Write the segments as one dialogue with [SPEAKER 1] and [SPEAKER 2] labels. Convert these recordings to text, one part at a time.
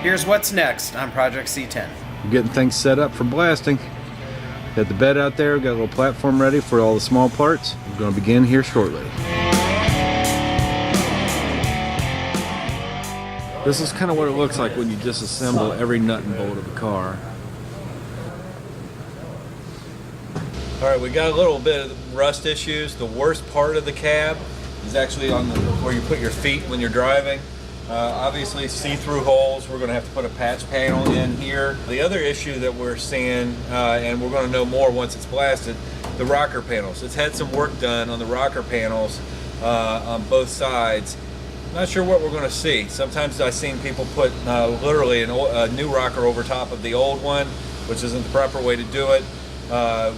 [SPEAKER 1] Here's what's next on Project C10.
[SPEAKER 2] We're getting things set up for blasting. Got the bed out there, got a little platform ready for all the small parts. We're going to begin here shortly. This is kind of what it looks like when you disassemble every nut and bolt of a car. Alright, we got a little bit of rust issues. The worst part of the cab is actually on where you put your feet when you're driving. Obviously see-through holes. We're going to have to put a patch panel in here. The other issue that we're seeing, and we're going to know more once it's blasted, the rocker panels. It's had some work done on the rocker panels on both sides. Not sure what we're going to see. Sometimes I've seen people put literally a new rocker over top of the old one, which isn't the proper way to do it.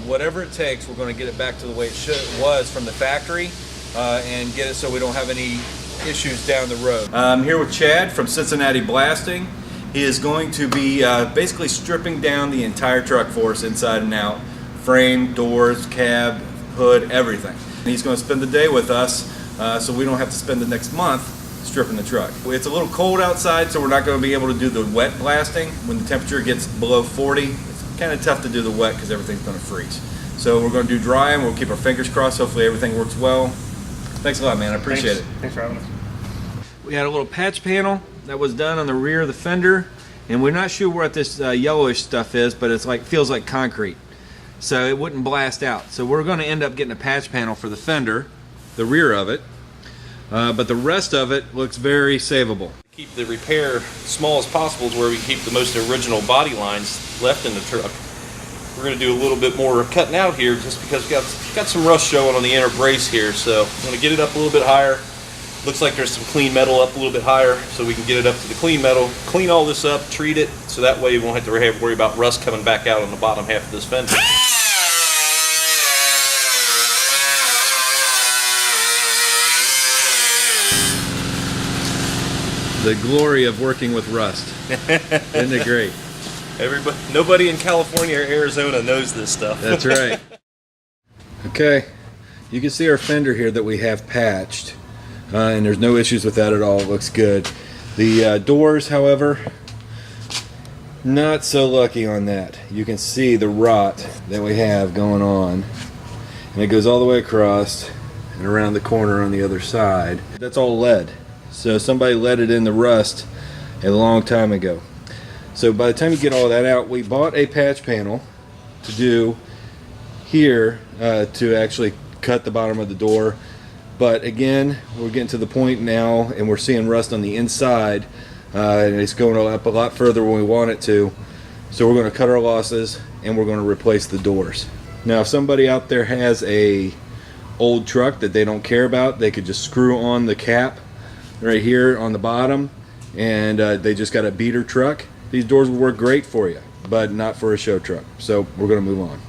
[SPEAKER 2] Whatever it takes, we're going to get it back to the way it was from the factory and get it so we don't have any issues down the road. I'm here with Chad from Cincinnati Blasting. He is going to be basically stripping down the entire truck for us inside and out. Frame, doors, cab, hood, everything. And he's going to spend the day with us so we don't have to spend the next month stripping the truck. It's a little cold outside, so we're not going to be able to do the wet blasting. When the temperature gets below 40, it's kind of tough to do the wet because everything's going to freeze. So we're going to do dry, and we'll keep our fingers crossed. Hopefully everything works well. Thanks a lot, man. I appreciate it.
[SPEAKER 1] Thanks for having us.
[SPEAKER 2] We had a little patch panel that was done on the rear of the fender, and we're not sure what this yellowish stuff is, but it's like feels like concrete, so it wouldn't blast out. So we're going to end up getting a patch panel for the fender, the rear of it, but the rest of it looks very savable.
[SPEAKER 3] Keep the repair small as possible to where we keep the most original body lines left in the truck. We're going to do a little bit more cutting out here just because we've got some rust showing on the inner brace here, so I'm going to get it up a little bit higher. Looks like there's some clean metal up a little bit higher, so we can get it up to the clean metal, clean all this up, treat it, so that way you won't have to worry about rust coming back out on the bottom half of this fender.
[SPEAKER 2] The glory of working with rust. Isn't it great?
[SPEAKER 3] Nobody in California or Arizona knows this stuff.
[SPEAKER 2] That's right. Okay, you can see our fender here that we have patched, and there's no issues with that at all. It looks good. The doors, however, not so lucky on that. You can see the rot that we have going on, and it goes all the way across and around the corner on the other side. That's all lead, so somebody let it in the rust a long time ago. So by the time you get all that out, we bought a patch panel to do here to actually cut the bottom of the door. But again, we're getting to the point now and we're seeing rust on the inside, and it's going up a lot further than we want it to. So we're going to cut our losses and we're going to replace the doors. Now if somebody out there has a old truck that they don't care about, they could just screw on the cap right here on the bottom, and they just got a beater truck. These doors will work great for you, but not for a show truck. So we're going to move on.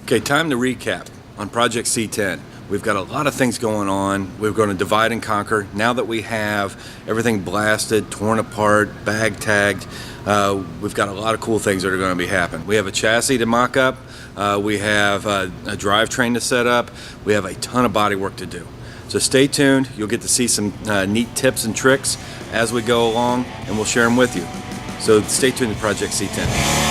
[SPEAKER 2] Okay, time to recap on Project C10. We've got a lot of things going on. We're going to divide and conquer. Now that we have everything blasted, torn apart, bag tagged, we've got a lot of cool things that are going to be happening. We have a chassis to mock up. We have a drivetrain to set up. We have a ton of body work to do. So stay tuned. You'll get to see some neat tips and tricks as we go along, and we'll share them with you. So stay tuned to Project C10.